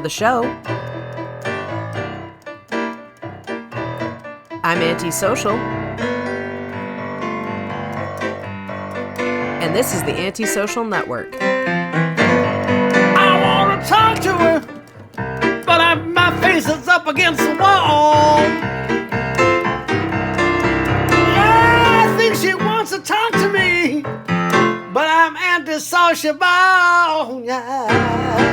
to the show. I'm Antisocial. And this is the Antisocial Network. I want to talk to her, but my face is up against the wall. Yeah, I think she wants to talk to me, but I'm antisociable. Yeah.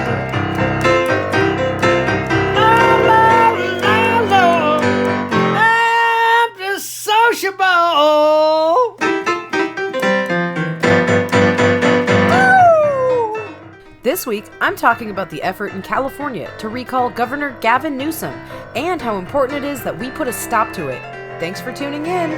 This week, I'm talking about the effort in California to recall Governor Gavin Newsom and how important it is that we put a stop to it. Thanks for tuning in.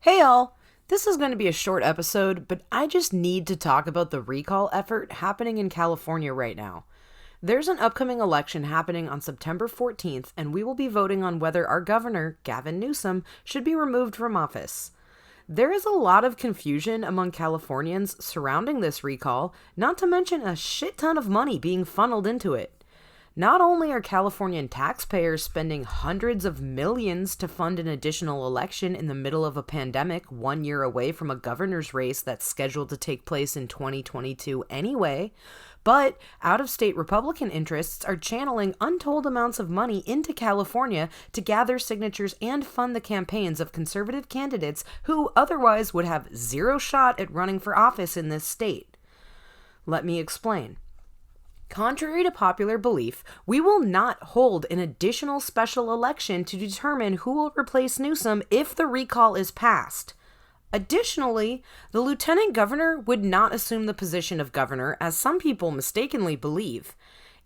Hey y'all, this is going to be a short episode, but I just need to talk about the recall effort happening in California right now. There's an upcoming election happening on September 14th, and we will be voting on whether our governor, Gavin Newsom, should be removed from office. There is a lot of confusion among Californians surrounding this recall, not to mention a shit ton of money being funneled into it. Not only are Californian taxpayers spending hundreds of millions to fund an additional election in the middle of a pandemic 1 year away from a governor's race that's scheduled to take place in 2022 anyway, but out-of-state Republican interests are channeling untold amounts of money into California to gather signatures and fund the campaigns of conservative candidates who otherwise would have zero shot at running for office in this state. Let me explain. Contrary to popular belief, we will not hold an additional special election to determine who will replace Newsom if the recall is passed. Additionally, the lieutenant governor would not assume the position of governor, as some people mistakenly believe.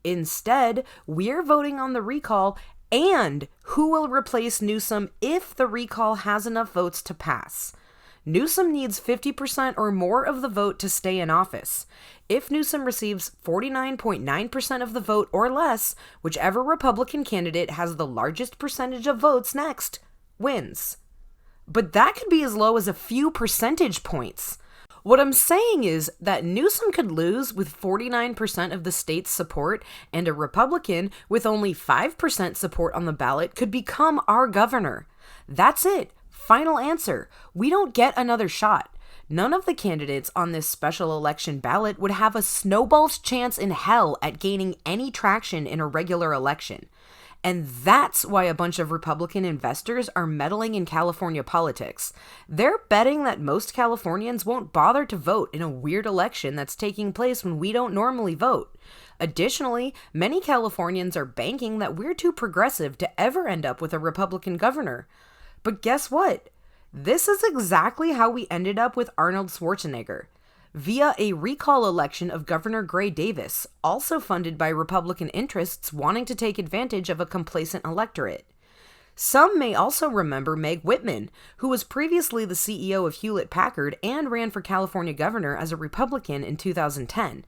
Instead, we're voting on the recall and who will replace Newsom if the recall has enough votes to pass. Newsom needs 50% or more of the vote to stay in office. If Newsom receives 49.9% of the vote or less, whichever Republican candidate has the largest percentage of votes next wins. But that could be as low as a few percentage points. What I'm saying is that Newsom could lose with 49% of the state's support, and a Republican with only 5% support on the ballot could become our governor. That's it. Final answer. We don't get another shot. None of the candidates on this special election ballot would have a snowball's chance in hell at gaining any traction in a regular election. And that's why a bunch of Republican investors are meddling in California politics. They're betting that most Californians won't bother to vote in a weird election that's taking place when we don't normally vote. Additionally, many Californians are banking that we're too progressive to ever end up with a Republican governor. But guess what? This is exactly how we ended up with Arnold Schwarzenegger, via a recall election of Governor Gray Davis, also funded by Republican interests wanting to take advantage of a complacent electorate. Some may also remember Meg Whitman, who was previously the CEO of Hewlett-Packard and ran for California governor as a Republican in 2010.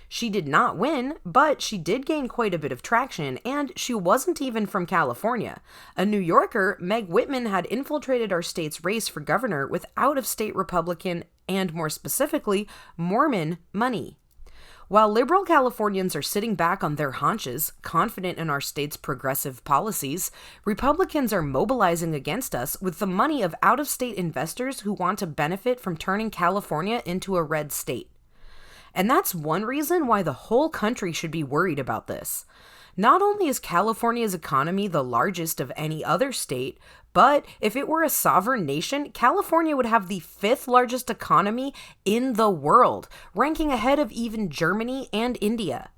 She did not win, but she did gain quite a bit of traction, and she wasn't even from California. A New Yorker, Meg Whitman had infiltrated our state's race for governor with out-of-state Republican, and more specifically, Mormon money. While liberal Californians are sitting back on their haunches, confident in our state's progressive policies, Republicans are mobilizing against us with the money of out-of-state investors who want to benefit from turning California into a red state. And that's one reason why the whole country should be worried about this. Not only is California's economy the largest of any other state, but if it were a sovereign nation, California would have the 5th largest economy in the world, ranking ahead of even Germany and India.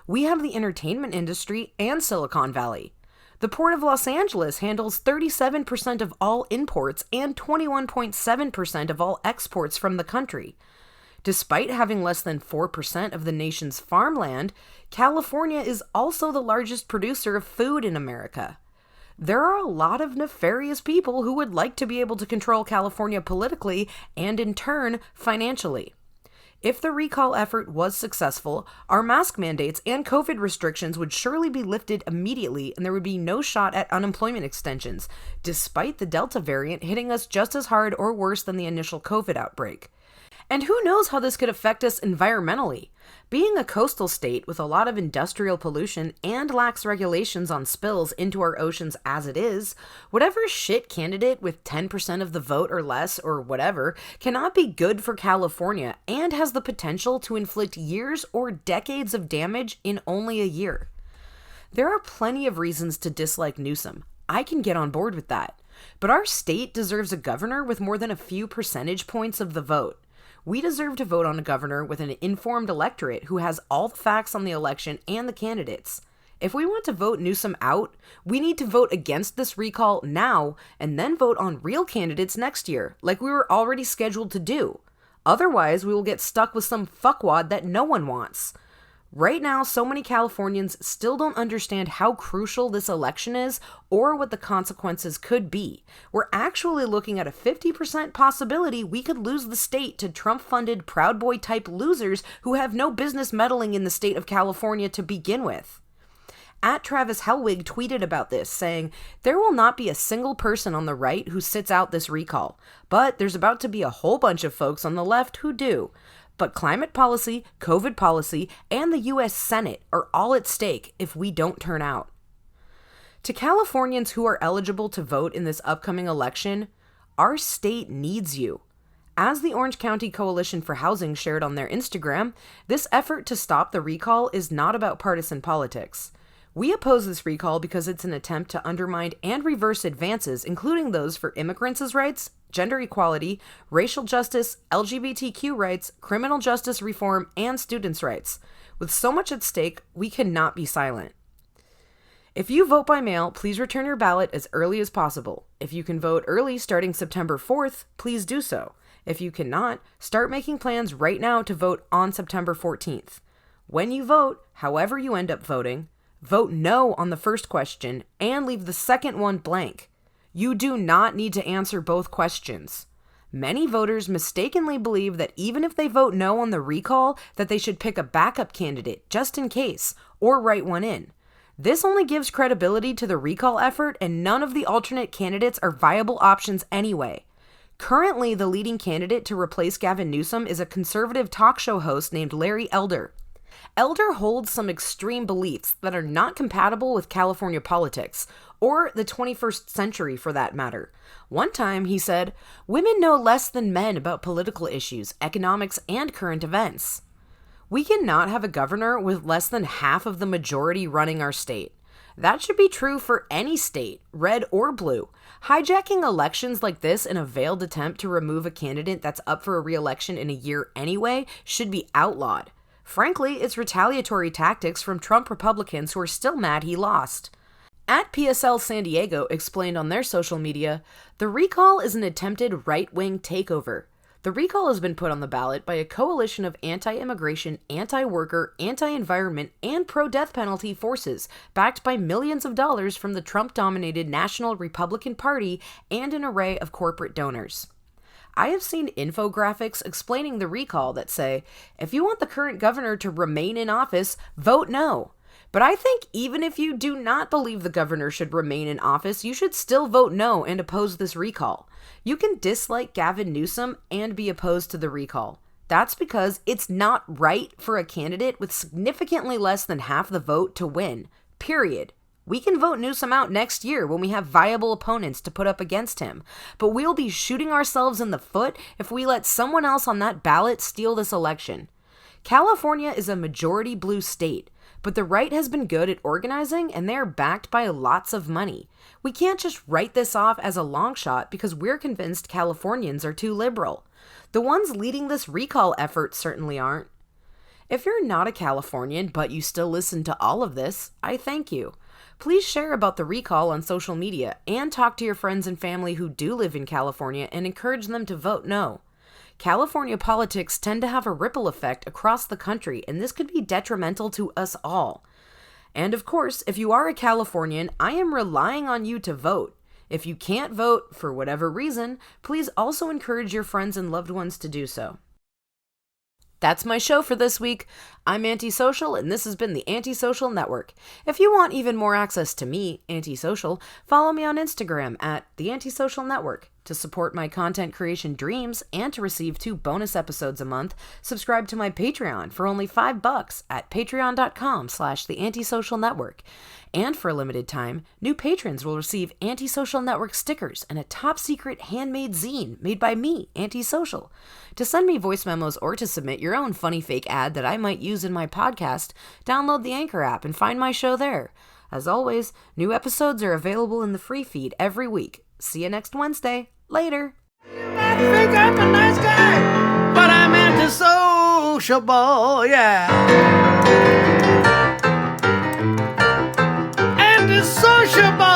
We have the entertainment industry and Silicon Valley. The Port of Los Angeles handles 37% of all imports and 21.7% of all exports from the country. Despite having less than 4% of the nation's farmland, California is also the largest producer of food in America. There are a lot of nefarious people who would like to be able to control California politically and, in turn, financially. If the recall effort was successful, our mask mandates and COVID restrictions would surely be lifted immediately and there would be no shot at unemployment extensions, despite the Delta variant hitting us just as hard or worse than the initial COVID outbreak. And who knows how this could affect us environmentally? Being a coastal state with a lot of industrial pollution and lax regulations on spills into our oceans as it is, whatever shit candidate with 10% of the vote or less or whatever cannot be good for California and has the potential to inflict years or decades of damage in only a year. There are plenty of reasons to dislike Newsom. I can get on board with that. But our state deserves a governor with more than a few percentage points of the vote. We deserve to vote on a governor with an informed electorate who has all the facts on the election and the candidates. If we want to vote Newsom out, we need to vote against this recall now and then vote on real candidates next year, like we were already scheduled to do. Otherwise, we will get stuck with some fuckwad that no one wants. Right now, so many Californians still don't understand how crucial this election is or what the consequences could be. We're actually looking at a 50% possibility we could lose the state to Trump-funded Proud Boy-type losers who have no business meddling in the state of California to begin with. @Travis Helwig tweeted about this, saying, "There will not be a single person on the right who sits out this recall, but there's about to be a whole bunch of folks on the left who do. But climate policy, COVID policy, and the U.S. Senate are all at stake if we don't turn out." To Californians who are eligible to vote in this upcoming election, our state needs you. As the Orange County Coalition for Housing shared on their Instagram, this effort to stop the recall is not about partisan politics. We oppose this recall because it's an attempt to undermine and reverse advances, including those for immigrants' rights, gender equality, racial justice, LGBTQ rights, criminal justice reform, and students' rights. With so much at stake, we cannot be silent. If you vote by mail, please return your ballot as early as possible. If you can vote early starting September 4th, please do so. If you cannot, start making plans right now to vote on September 14th. When you vote, however you end up voting, vote no on the first question and leave the second one blank. You do not need to answer both questions. Many voters mistakenly believe that even if they vote no on the recall, that they should pick a backup candidate just in case, or write one in. This only gives credibility to the recall effort, and none of the alternate candidates are viable options anyway. Currently, the leading candidate to replace Gavin Newsom is a conservative talk show host named Larry Elder. Elder holds some extreme beliefs that are not compatible with California politics, or the 21st century for that matter. One time he said, "Women know less than men about political issues, economics, and current events." We cannot have a governor with less than half of the majority running our state. That should be true for any state, red or blue. Hijacking elections like this in a veiled attempt to remove a candidate that's up for a re-election in a year anyway should be outlawed. Frankly, it's retaliatory tactics from Trump Republicans who are still mad he lost. @PSL San Diego explained on their social media, "The recall is an attempted right-wing takeover. The recall has been put on the ballot by a coalition of anti-immigration, anti-worker, anti-environment, and pro-death penalty forces, backed by millions of dollars from the Trump-dominated National Republican Party and an array of corporate donors." I have seen infographics explaining the recall that say, if you want the current governor to remain in office, vote no. But I think even if you do not believe the governor should remain in office, you should still vote no and oppose this recall. You can dislike Gavin Newsom and be opposed to the recall. That's because it's not right for a candidate with significantly less than half the vote to win. Period. We can vote Newsom out next year when we have viable opponents to put up against him, but we'll be shooting ourselves in the foot if we let someone else on that ballot steal this election. California is a majority blue state, but the right has been good at organizing and they are backed by lots of money. We can't just write this off as a long shot because we're convinced Californians are too liberal. The ones leading this recall effort certainly aren't. If you're not a Californian but you still listen to all of this, I thank you. Please share about the recall on social media and talk to your friends and family who do live in California and encourage them to vote no. California politics tend to have a ripple effect across the country, and this could be detrimental to us all. And of course, if you are a Californian, I am relying on you to vote. If you can't vote for whatever reason, please also encourage your friends and loved ones to do so. That's my show for this week. I'm Antisocial, and this has been the Antisocial Network. If you want even more access to me, Antisocial, follow me on Instagram at the Antisocial Network. To support my content creation dreams and to receive 2 bonus episodes a month, subscribe to my Patreon for only $5 at patreon.com/theantisocialnetwork. And for a limited time, new patrons will receive Antisocial Network stickers and a top-secret handmade zine made by me, Antisocial. To send me voice memos or to submit your own funny fake ad that I might use in my podcast, download the Anchor app and find my show there. As always, new episodes are available in the free feed every week. See you next Wednesday. Later. I think I'm a nice guy, but I'm antisociable, yeah. Antisociable.